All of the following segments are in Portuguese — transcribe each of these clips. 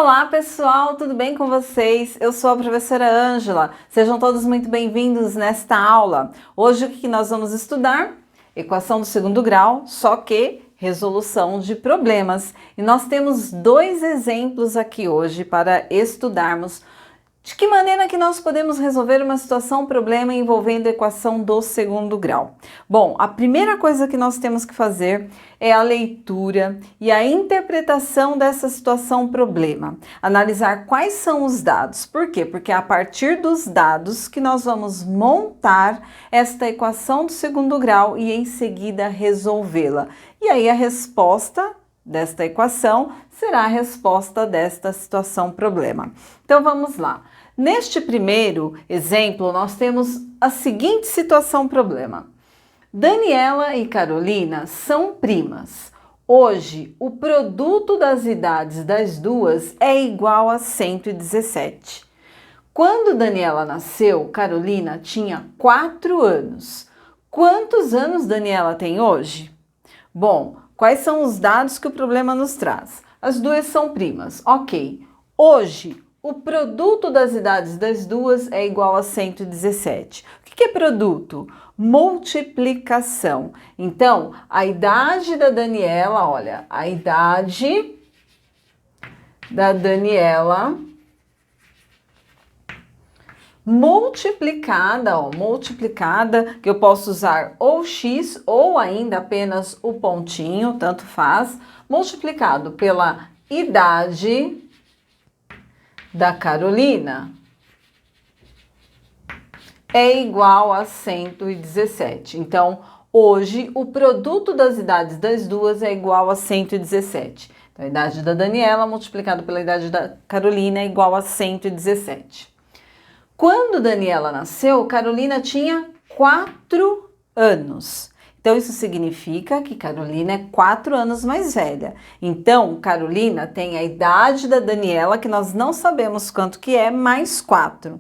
Olá pessoal, tudo bem com vocês? Eu sou a professora Ângela, sejam todos muito bem-vindos nesta aula. Hoje o que nós vamos estudar? Equação do segundo grau, só que resolução de problemas. E nós temos dois exemplos aqui hoje para estudarmos de que maneira que nós podemos resolver uma situação, problema envolvendo a equação do segundo grau. Bom, a primeira coisa que nós temos que fazer é a leitura e a interpretação dessa situação, problema. Analisar quais são os dados. Por quê? Porque é a partir dos dados que nós vamos montar esta equação do segundo grau e em seguida resolvê-la. E aí a resposta desta equação será a resposta desta situação, problema. Então vamos lá. Neste primeiro exemplo, nós temos a seguinte situação, problema. Daniela e Carolina são primas. Hoje, o produto das idades das duas é igual a 117. Quando Daniela nasceu, Carolina tinha 4 anos. Quantos anos Daniela tem hoje? Bom, quais são os dados que o problema nos traz? As duas são primas, ok. Hoje, o produto das idades das duas é igual a 117. O que é produto? Multiplicação. Então, a idade da Daniela, olha, a idade da Daniela multiplicada, multiplicada, que eu posso usar ou x ou ainda apenas o pontinho, tanto faz, multiplicado pela idade da Carolina é igual a 117. Então, hoje, o produto das idades das duas é igual a 117. Então, a idade da Daniela multiplicado pela idade da Carolina é igual a 117. Quando Daniela nasceu, Carolina tinha 4 anos. Então, isso significa que Carolina é 4 anos mais velha. Então, Carolina tem a idade da Daniela, que nós não sabemos quanto que é, mais 4.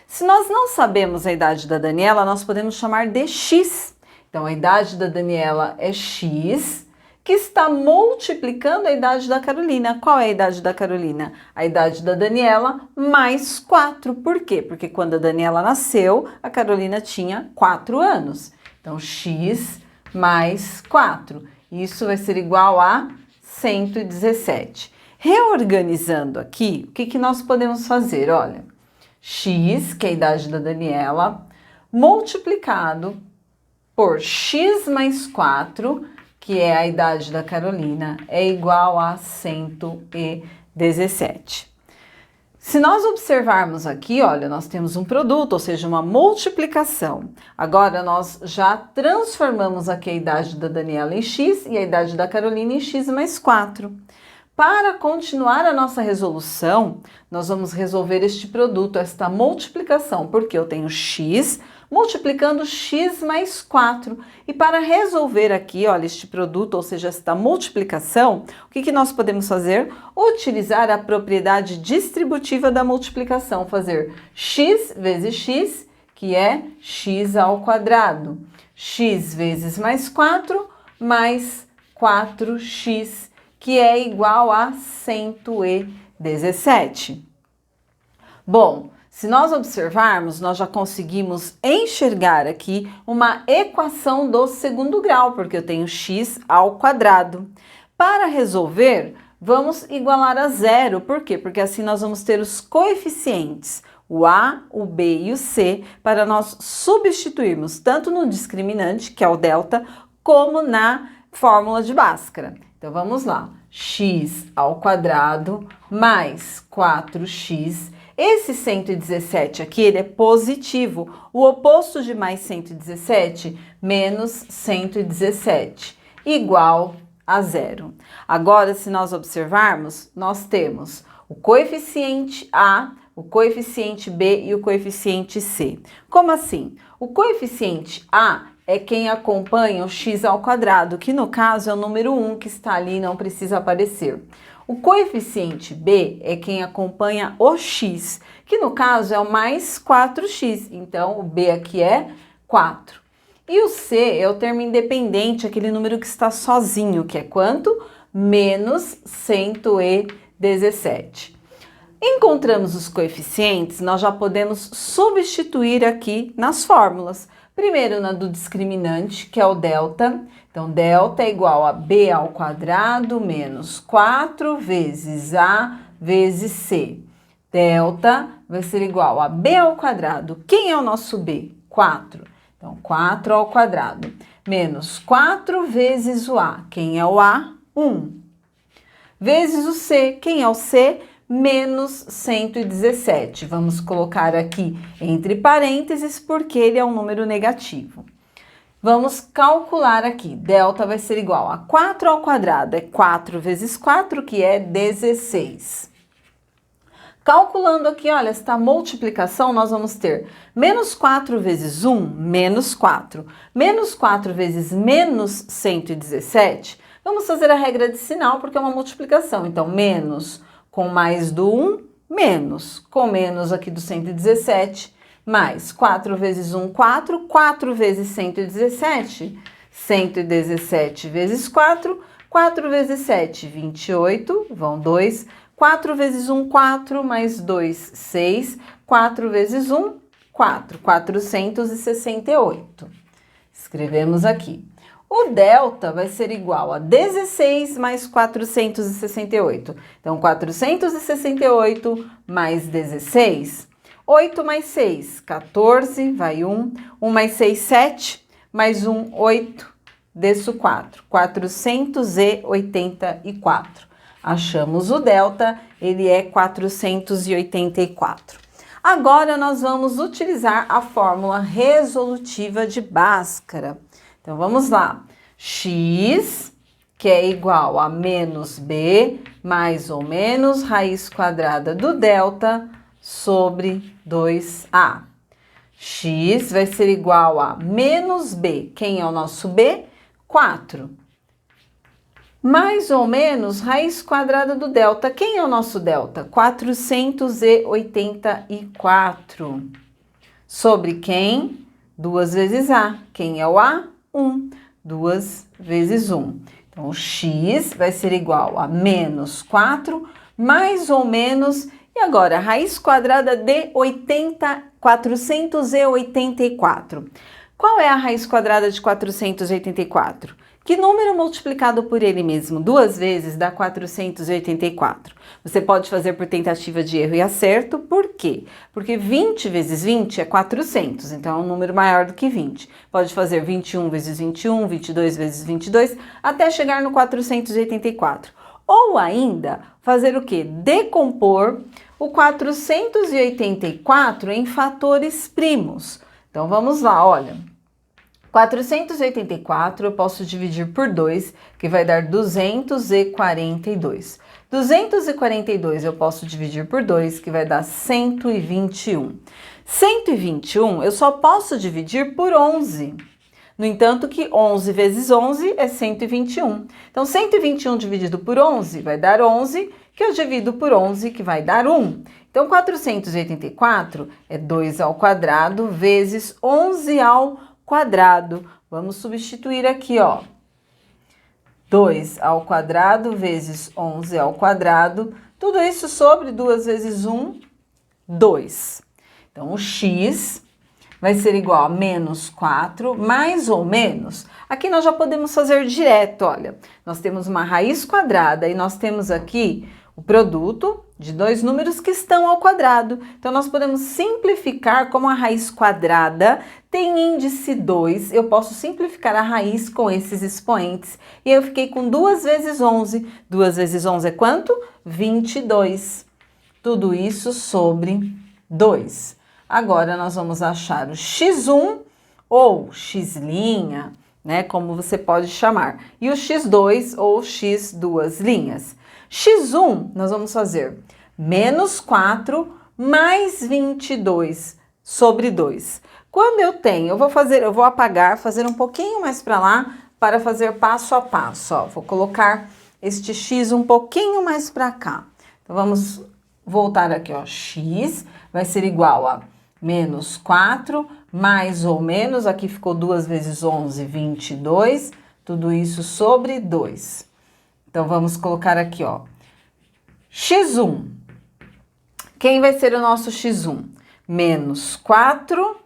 Se nós não sabemos a idade da Daniela, nós podemos chamar de x. Então, a idade da Daniela é x, que está multiplicando a idade da Carolina. Qual é a idade da Carolina? A idade da Daniela mais 4. Por quê? Porque quando a Daniela nasceu, a Carolina tinha 4 anos. Então, x mais 4. Isso vai ser igual a 117. Reorganizando aqui, o que nós podemos fazer? Olha, x, que é a idade da Daniela, multiplicado por x mais 4, que é a idade da Carolina, é igual a 117. Se nós observarmos aqui, olha, nós temos um produto, ou seja, uma multiplicação. Agora, nós já transformamos aqui a idade da Daniela em x e a idade da Carolina em x mais 4. Para continuar a nossa resolução, nós vamos resolver este produto, esta multiplicação, porque eu tenho x multiplicando x mais 4. E para resolver aqui, olha, este produto, ou seja, esta multiplicação, o que nós podemos fazer? Utilizar a propriedade distributiva da multiplicação, fazer x vezes x, que é x ao quadrado. X vezes mais 4, mais 4x, que é igual a 117. Bom, se nós observarmos, nós já conseguimos enxergar aqui uma equação do segundo grau, porque eu tenho x ao quadrado. Para resolver, vamos igualar a zero. Por quê? Porque assim nós vamos ter os coeficientes, o a, o b e o c, para nós substituirmos tanto no discriminante, que é o delta, como na fórmula de Bhaskara. Então, vamos lá. X ao quadrado mais 4x. Esse 117 aqui, ele é positivo. O oposto de mais 117, menos 117, igual a zero. Agora, se nós observarmos, nós temos o coeficiente A, o coeficiente B e o coeficiente C. Como assim? O coeficiente A é quem acompanha o x ao quadrado, que no caso é o número 1 que está ali, não precisa aparecer. O coeficiente B é quem acompanha o x, que no caso é o mais 4x, então o B aqui é 4. E o C é o termo independente, aquele número que está sozinho, que é quanto? Menos 117. 17. Encontramos os coeficientes, nós já podemos substituir aqui nas fórmulas. Primeiro na do discriminante, que é o delta. Então, delta é igual a b ao quadrado menos 4 vezes a vezes c. Delta vai ser igual a b ao quadrado. Quem é o nosso b? 4. Então, 4 ao quadrado menos 4 vezes o a. Quem é o a? 1. Vezes o c. Quem é o c? Menos 117. Vamos colocar aqui entre parênteses porque ele é um número negativo. Vamos calcular aqui. Delta vai ser igual a 4 ao quadrado. É 4 vezes 4, que é 16. Calculando aqui, olha, esta multiplicação, nós vamos ter menos 4 vezes 1, menos 4. Menos 4 vezes menos 117. Vamos fazer a regra de sinal porque é uma multiplicação. Então, menos com mais do 1, menos com menos aqui do 117, mais 4 vezes 1, 4, 4 vezes 117, 117 vezes 4, 4 vezes 7, 28, vão 2, 4 vezes 1, 4, mais 2, 6, 4 vezes 1, 4, 468. Escrevemos aqui. O delta vai ser igual a 16 mais 468. Então, 468 mais 16, 8 mais 6, 14, vai 1. 1 mais 6, 7, mais 1, 8, desço 4. 484. Achamos o delta, ele é 484. Agora, nós vamos utilizar a fórmula resolutiva de Bhaskara. Então, vamos lá. X, que é igual a menos b, mais ou menos raiz quadrada do delta sobre 2a. X vai ser igual a menos b. Quem é o nosso b? 4. Mais ou menos raiz quadrada do delta. Quem é o nosso delta? 484. Sobre quem? 2 vezes a. Quem é o a? 1. 2 vezes 1. Então, o x vai ser igual a menos 4, mais ou menos, e agora, raiz quadrada de 484. Qual é a raiz quadrada de 484? Que número multiplicado por ele mesmo 2 vezes dá 484? Você pode fazer por tentativa de erro e acerto. Por quê? Porque 20 vezes 20 é 400, então é um número maior do que 20. Pode fazer 21 vezes 21, 22 vezes 22, até chegar no 484. Ou ainda, fazer o quê? Decompor o 484 em fatores primos. Então, vamos lá, olha. 484 eu posso dividir por 2, que vai dar 242. 242 eu posso dividir por 2, que vai dar 121. 121 eu só posso dividir por 11. No entanto que 11 vezes 11 é 121. Então, 121 dividido por 11 vai dar 11, que eu divido por 11, que vai dar 1. Então, 484 é 2 ao quadrado vezes 11 ao quadrado. Vamos substituir aqui, ó. 2 ao quadrado vezes 11 ao quadrado. Tudo isso sobre 2 vezes 1, 2. Então, o x vai ser igual a menos 4, mais ou menos. Aqui nós já podemos fazer direto, olha. Nós temos uma raiz quadrada e nós temos aqui o produto de dois números que estão ao quadrado. Então, nós podemos simplificar como a raiz quadrada tem índice 2. Eu posso simplificar a raiz com esses expoentes. E eu fiquei com 2 vezes 11. 2 vezes 11 é quanto? 22. Tudo isso sobre 2. Agora, nós vamos achar o x1 ou x', né, como você pode chamar. E o x2 ou x duas linhas. x1, nós vamos fazer menos 4 mais 22 sobre 2. Quando eu tenho, eu vou apagar, fazer um pouquinho mais para lá, para fazer passo a passo, ó. Vou colocar este x um pouquinho mais para cá. Então, vamos voltar aqui, ó. X vai ser igual a menos 4, mais ou menos, aqui ficou 2 vezes 11, 22, tudo isso sobre 2. Então, vamos colocar aqui, ó, x1. Quem vai ser o nosso x1? Menos 4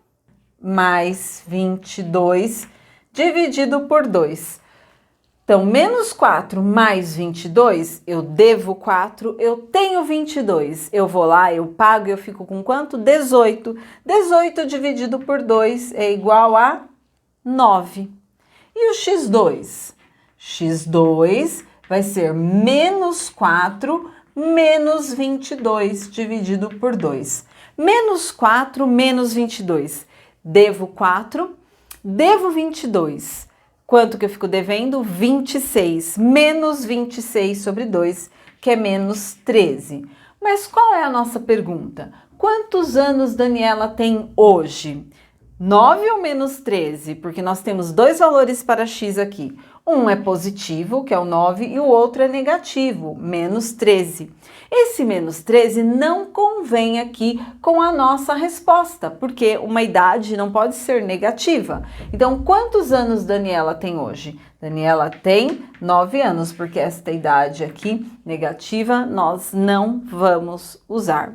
mais 22 dividido por 2. Então, menos 4 mais 22, eu devo 4, eu tenho 22. Eu vou lá, eu pago, eu fico com quanto? 18. 18 dividido por 2 é igual a 9. E o x2? x2 vai ser menos 4 menos 22 dividido por 2. Menos 4 menos 22. Devo 4, devo 22. Quanto que eu fico devendo? 26. Menos 26 sobre 2, que é menos 13. Mas qual é a nossa pergunta? Quantos anos Daniela tem hoje? 9 ou menos 13? Porque nós temos dois valores para x aqui. Um é positivo, que é o 9, e o outro é negativo, menos 13. Esse menos 13 não convém aqui com a nossa resposta, porque uma idade não pode ser negativa. Então, quantos anos Daniela tem hoje? Daniela tem 9 anos, porque esta idade aqui, negativa, nós não vamos usar.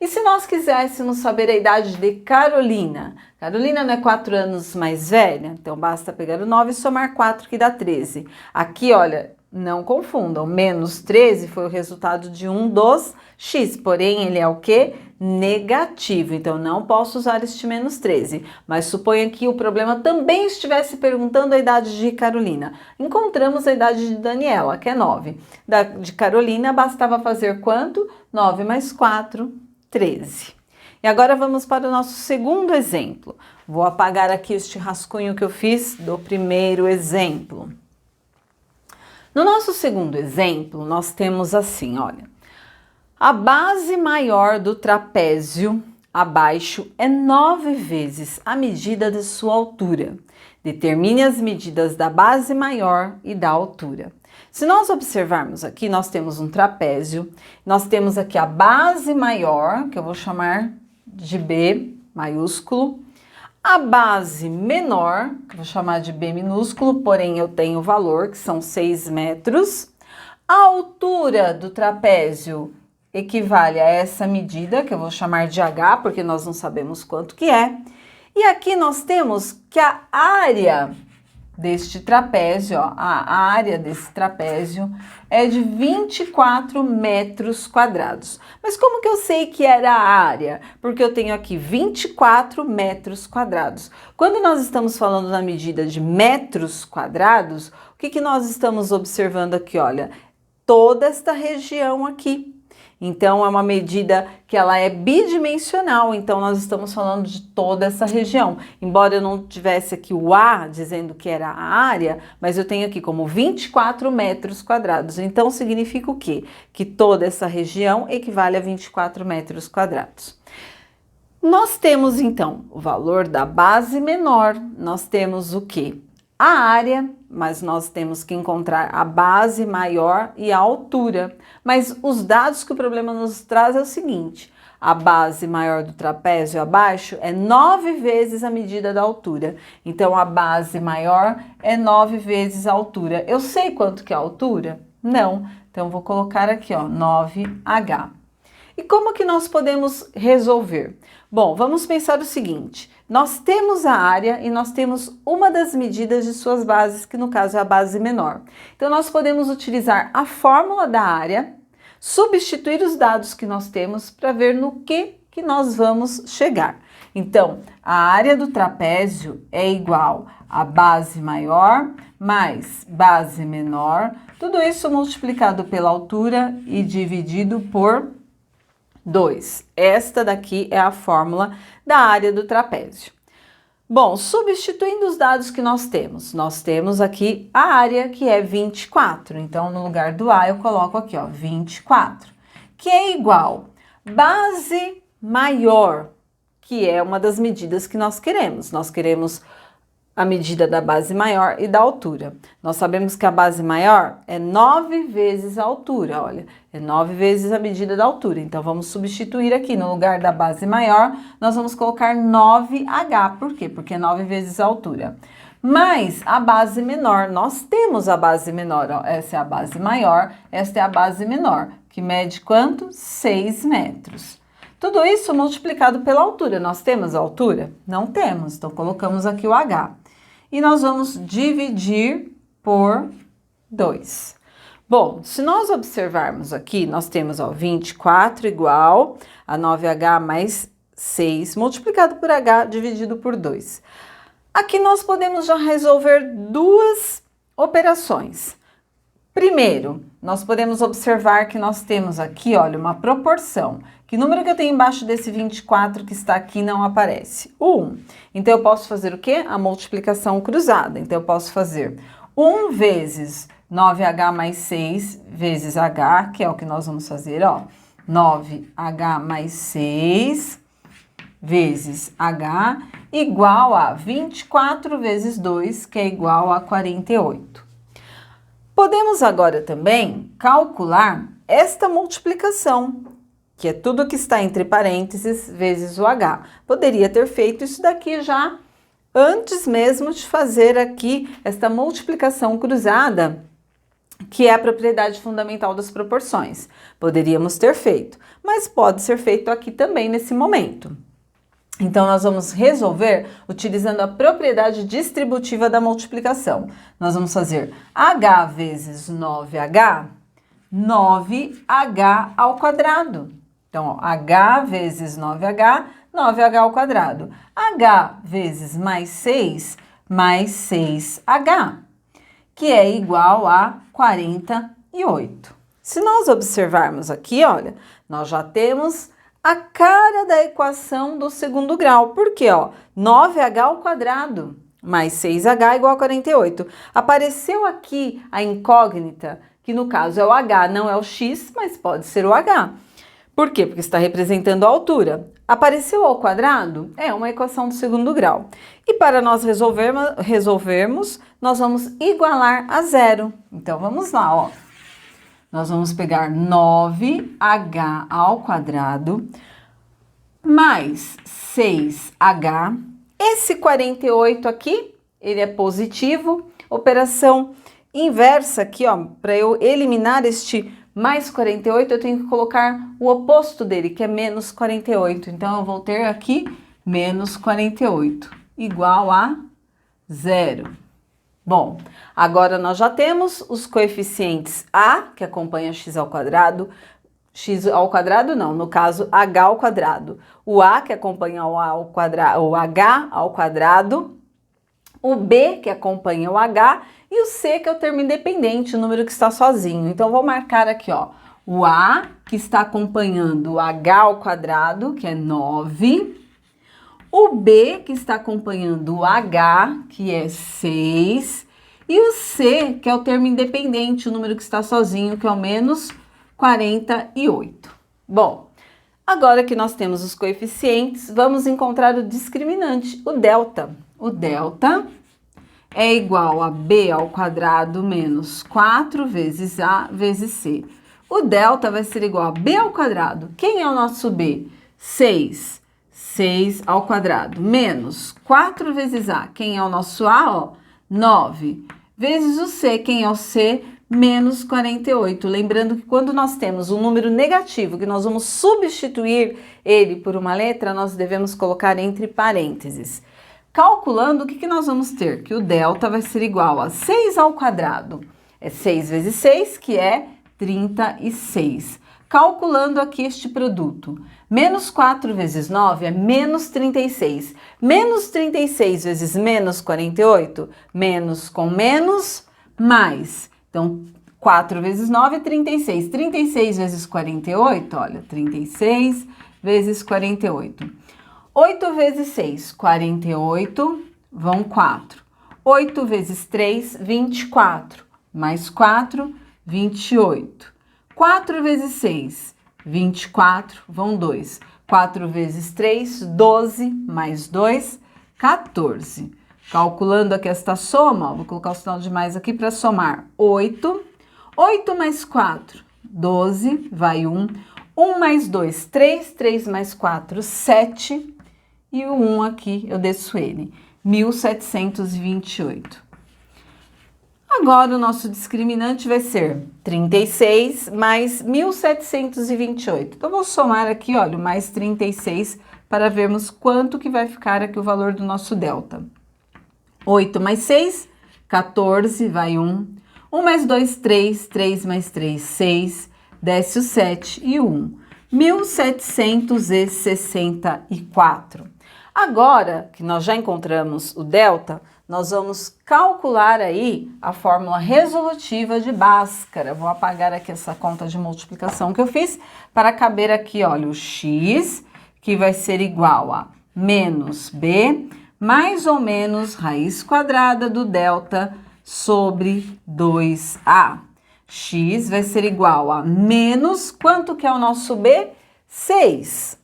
E se nós quiséssemos saber a idade de Carolina? Carolina não é 4 anos mais velha? Então, basta pegar o 9 e somar 4, que dá 13. Aqui, olha, não confundam, menos 13 foi o resultado de um dos x, porém, ele é o quê? Negativo. Então, não posso usar este menos 13. Mas suponha que o problema também estivesse perguntando a idade de Carolina. Encontramos a idade de Daniela, que é 9. De Carolina, bastava fazer quanto? 9 mais 4, 13. E agora vamos para o nosso segundo exemplo. Vou apagar aqui este rascunho que eu fiz do primeiro exemplo. No nosso segundo exemplo, nós temos assim, olha. A base maior do trapézio abaixo é 9 vezes a medida de sua altura. Determine as medidas da base maior e da altura. Se nós observarmos aqui, nós temos um trapézio, nós temos aqui a base maior, que eu vou chamar de B maiúsculo, a base menor, que eu vou chamar de B minúsculo, porém eu tenho o valor, que são 6 metros. A altura do trapézio equivale a essa medida, que eu vou chamar de H, porque nós não sabemos quanto que é. E aqui nós temos que a área deste trapézio, ó, a área desse trapézio é de 24 metros quadrados. Mas como que eu sei que era a área? Porque eu tenho aqui 24 metros quadrados. Quando nós estamos falando na medida de metros quadrados, o que que nós estamos observando aqui? Olha, toda esta região aqui. Então, é uma medida que ela é bidimensional, então nós estamos falando de toda essa região. Embora eu não tivesse aqui o A dizendo que era a área, mas eu tenho aqui como 24 metros quadrados. Então, significa o quê? Que toda essa região equivale a 24 metros quadrados. Nós temos, então, o valor da base menor, nós temos o quê? A área, mas nós temos que encontrar a base maior e a altura. Mas os dados que o problema nos traz é o seguinte: a base maior do trapézio abaixo é 9 vezes a medida da altura. Então, a base maior é 9 vezes a altura. Eu sei quanto que é a altura? Não. Então, vou colocar aqui, ó, 9H. E como que nós podemos resolver? Bom, vamos pensar o seguinte. Nós temos a área e nós temos uma das medidas de suas bases, que no caso é a base menor. Então, nós podemos utilizar a fórmula da área, substituir os dados que nós temos para ver no que nós vamos chegar. Então, a área do trapézio é igual a base maior mais base menor, tudo isso multiplicado pela altura e dividido por 2. Esta daqui é a fórmula da área do trapézio. Bom, substituindo os dados que nós temos aqui a área que é 24. Então, no lugar do A, eu coloco aqui, ó, 24, que é igual base maior, que é uma das medidas que nós queremos. Nós queremos a medida da base maior e da altura. Nós sabemos que a base maior é 9 vezes a altura, olha, é 9 vezes a medida da altura. Então, vamos substituir aqui, no lugar da base maior, nós vamos colocar 9H. Por quê? Porque é 9 vezes a altura. mais a base menor. Nós temos a base menor, ó, essa é a base maior, esta é a base menor, que mede quanto? 6 metros. Tudo isso multiplicado pela altura. Nós temos a altura? Não temos, então colocamos aqui o H. E nós vamos dividir por 2. Bom, se nós observarmos aqui, nós temos, ó, 24 igual a 9H mais 6 multiplicado por H dividido por 2. Aqui nós podemos já resolver duas operações. Primeiro, nós podemos observar que nós temos aqui, olha, uma proporção. Que número que eu tenho embaixo desse 24 que está aqui não aparece? 1. Então, eu posso fazer o quê? A multiplicação cruzada. Então, eu posso fazer 1 vezes 9H mais 6 vezes H, que é o que nós vamos fazer, ó. 9H mais 6 vezes H igual a 24 vezes 2, que é igual a 48. Podemos agora também calcular esta multiplicação, que é tudo que está entre parênteses vezes o H. Poderia ter feito isso daqui já antes mesmo de fazer aqui esta multiplicação cruzada, que é a propriedade fundamental das proporções. Poderíamos ter feito, mas pode ser feito aqui também nesse momento. Então, nós vamos resolver utilizando a propriedade distributiva da multiplicação. Nós vamos fazer H vezes 9H, 9H ao quadrado. Então, ó, H vezes 9H, 9H ao quadrado. H vezes mais 6H, que é igual a 48. Se nós observarmos aqui, olha, nós já temos a cara da equação do segundo grau. Por quê? Ó, 9H ao quadrado mais 6H igual a 48. Apareceu aqui a incógnita, que no caso é o H, não é o X, mas pode ser o H. Por quê? Porque está representando a altura. Apareceu ao quadrado? É uma equação do segundo grau. E para nós resolvermos, nós vamos igualar a zero. Então, vamos lá, ó. Nós vamos pegar 9H ao quadrado mais 6H. Esse 48 aqui, ele é positivo. Operação inversa aqui, ó, para eu eliminar este mais 48, eu tenho que colocar o oposto dele, que é menos 48. Então, eu vou ter aqui menos 48, igual a zero. Bom, agora nós já temos os coeficientes A, que acompanha x ao quadrado não, no caso h ao quadrado. O A, que acompanha o h ao quadrado, o B, que acompanha o h, e o C, que é o termo independente, o número que está sozinho. Então, vou marcar aqui, ó, o A, que está acompanhando o h ao quadrado, que é 9, o B, que está acompanhando o H, que é 6, e o C, que é o termo independente, o número que está sozinho, que é o menos 48. Bom, agora que nós temos os coeficientes, vamos encontrar o discriminante, o delta. O delta é igual a B ao quadrado menos 4 vezes A vezes C. O delta vai ser igual a B ao quadrado. Quem é o nosso B? 6 ao quadrado, menos 4 vezes A, quem é o nosso A, ó, 9, vezes o C, quem é o C, menos 48. Lembrando que quando nós temos um número negativo, que nós vamos substituir ele por uma letra, nós devemos colocar entre parênteses. Calculando, o que nós vamos ter? Que o delta vai ser igual a 6 ao quadrado. É 6 vezes 6, que é 36. Calculando aqui este produto, menos 4 vezes 9 é menos 36. Menos 36 vezes menos 48, menos com menos, mais. Então, 4 vezes 9 é 36. 36 vezes 48, olha, 36 vezes 48. 8 vezes 6, 48, vão 4. 8 vezes 3, 24. Mais 4, 28. 4 vezes 6, 24, vão 2. 4 vezes 3, 12, mais 2, 14. Calculando aqui esta soma, ó, vou colocar o sinal de mais aqui para somar. 8. 8 mais 4, 12, vai 1. 1 mais 2, 3. 3 mais 4, 7. E o 1 aqui, eu desço ele. 1.728. Agora, o nosso discriminante vai ser 36 mais 1.728. Então, vou somar aqui, olha, o mais 36 para vermos quanto que vai ficar aqui o valor do nosso delta. 8 mais 6, 14, vai 1. 1 mais 2, 3. 3 mais 3, 6. Desce o 7 e 1. 1.764. Agora que nós já encontramos o delta, nós vamos calcular aí a fórmula resolutiva de Bhaskara. Vou apagar aqui essa conta de multiplicação que eu fiz para caber aqui, olha, o x, que vai ser igual a menos b, mais ou menos raiz quadrada do delta sobre 2a. X vai ser igual a menos, quanto que é o nosso b? 6.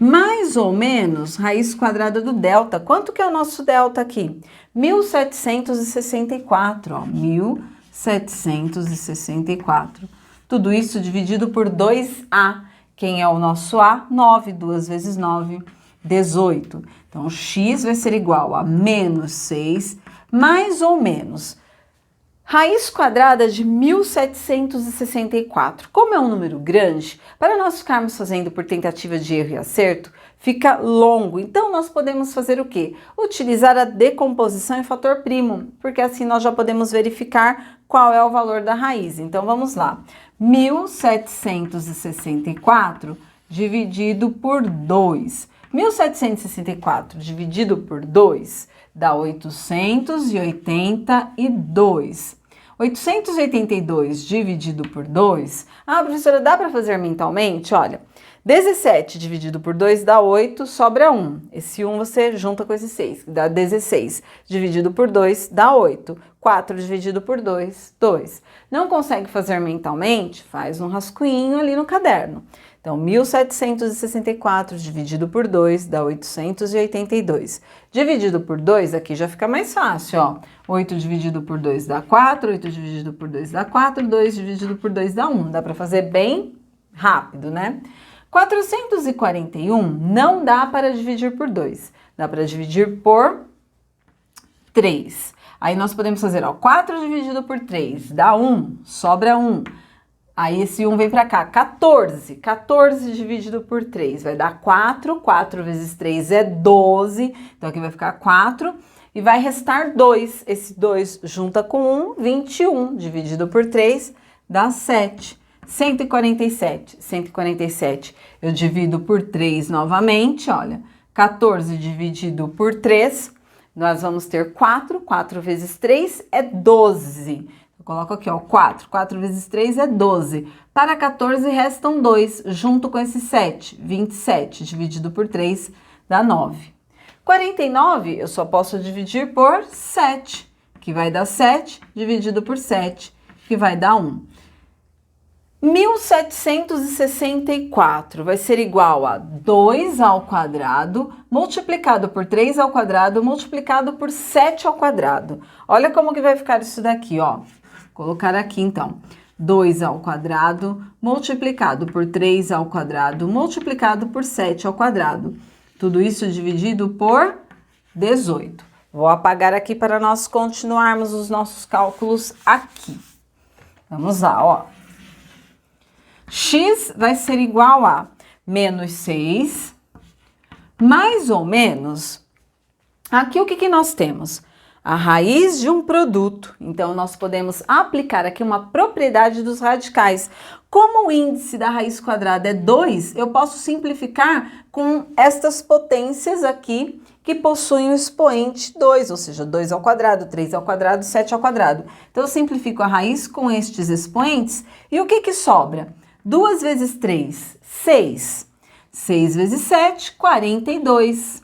Mais ou menos raiz quadrada do delta. Quanto que é o nosso delta aqui? 1.764, ó, 1.764. Tudo isso dividido por 2a. Quem é o nosso a? 9, 2 vezes 9, 18. Então, x vai ser igual a menos 6, mais ou menos raiz quadrada de 1.764. Como é um número grande, para nós ficarmos fazendo por tentativa de erro e acerto, fica longo. Então, nós podemos fazer o quê? Utilizar a decomposição em fator primo, porque assim nós já podemos verificar qual é o valor da raiz. Então, vamos lá. 1.764 dividido por 2. 1.764 dividido por 2 dá 882. 882 dividido por 2. Ah, professora, dá para fazer mentalmente? Olha, 17 dividido por 2 dá 8, sobra 1. Esse 1 você junta com esse 6, dá 16. Dividido por 2 dá 8. 4 dividido por 2, 2. Não consegue fazer mentalmente? Faz um rascunho ali no caderno. Então, 1.764 dividido por 2 dá 882. Dividido por 2, aqui já fica mais fácil, ó. 8 dividido por 2 dá 4, 8 dividido por 2 dá 4, 2 dividido por 2 dá 1. Dá para fazer bem rápido, né? 441 não dá para dividir por 2. Dá para dividir por 3. Aí nós podemos fazer, ó, 4 dividido por 3 dá 1, sobra 1. Aí esse 1 vem para cá, 14. 14 dividido por 3 vai dar 4. 4 vezes 3 é 12. Então aqui vai ficar 4. E vai restar 2. Esse 2 junta com 1, 21. Dividido por 3 dá 7. 147. 147 eu divido por 3 novamente, olha. 14 dividido por 3, nós vamos ter 4. 4 vezes 3 é 12. Eu coloco aqui, ó, 4. 4 vezes 3 é 12. Para 14 restam 2, junto com esse 7. 27 dividido por 3 dá 9. 49 eu só posso dividir por 7, que vai dar 7, dividido por 7, que vai dar 1. 1.764 vai ser igual a 2 ao quadrado, multiplicado por 3 ao quadrado, multiplicado por 7 ao quadrado. Olha como que vai ficar isso daqui, ó. Vou colocar aqui, então. 2 ao quadrado, multiplicado por 3 ao quadrado, multiplicado por 7 ao quadrado. Tudo isso dividido por 18. Vou apagar aqui para nós continuarmos os nossos cálculos aqui. Vamos lá, ó. X vai ser igual a menos 6, mais ou menos, aqui o que nós temos? A raiz de um produto. Então, nós podemos aplicar aqui uma propriedade dos radicais. Como o índice da raiz quadrada é 2, eu posso simplificar com estas potências aqui que possuem o expoente 2, ou seja, 2 ao quadrado, 3 ao quadrado, 7 ao quadrado. Então, eu simplifico a raiz com estes expoentes e o que sobra? 2 vezes 3, 6. 6 vezes 7, 42.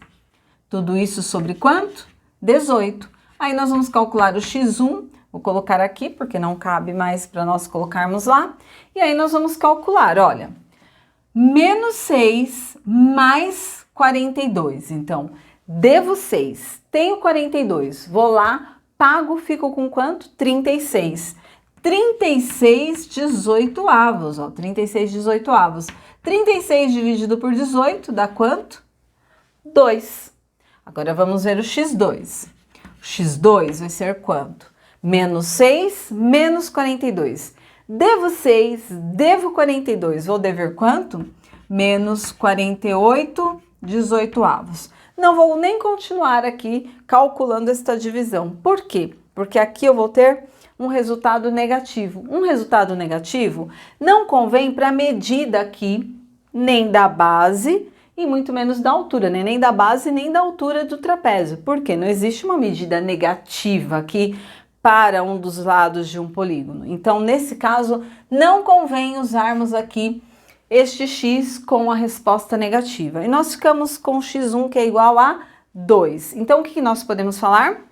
Tudo isso sobre quanto? 18. Aí nós vamos calcular o x1, vou colocar aqui porque não cabe mais para nós colocarmos lá. E aí nós vamos calcular, olha, menos 6 mais 42. Então, devo 6, tenho 42, vou lá, pago, fico com quanto? 36. 36 18avos, ó, 36 18avos. 36 dividido por 18 dá quanto? 2. Agora vamos ver o x2. O x2 vai ser quanto? Menos 6 menos 42. Devo 6, devo 42. Vou dever quanto? Menos 48 18avos. Não vou nem continuar aqui calculando esta divisão. Por quê? Porque aqui eu vou ter um resultado negativo. Um resultado negativo não convém para a medida aqui, nem da base e muito menos da altura, né? Nem da base nem da altura do trapézio. Por quê? Não existe uma medida negativa aqui para um dos lados de um polígono. Então, nesse caso, não convém usarmos aqui este x com a resposta negativa. E nós ficamos com x1 que é igual a 2. Então, o que nós podemos falar?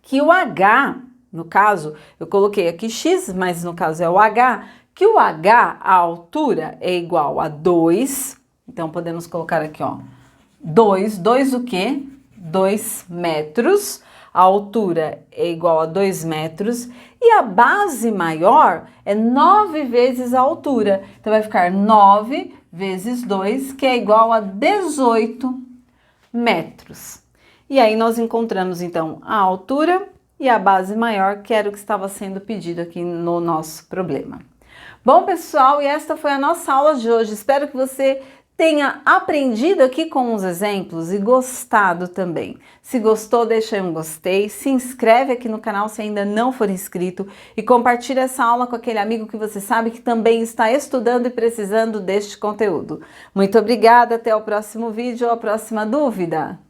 Que o h, no caso, eu coloquei aqui x, mas no caso é o h, que o h, a altura, é igual a 2. Então, podemos colocar aqui, ó, 2 o quê? 2 metros. A altura é igual a 2 metros e a base maior é 9 vezes a altura. Então, vai ficar 9 vezes 2, que é igual a 18 metros. E aí, nós encontramos, então, a altura e a base maior, que era o que estava sendo pedido aqui no nosso problema. Bom, pessoal, e esta foi a nossa aula de hoje. Espero que você tenha aprendido aqui com os exemplos e gostado também. Se gostou, deixa aí um gostei, se inscreve aqui no canal se ainda não for inscrito e compartilha essa aula com aquele amigo que você sabe que também está estudando e precisando deste conteúdo. Muito obrigada, até o próximo vídeo ou a próxima dúvida.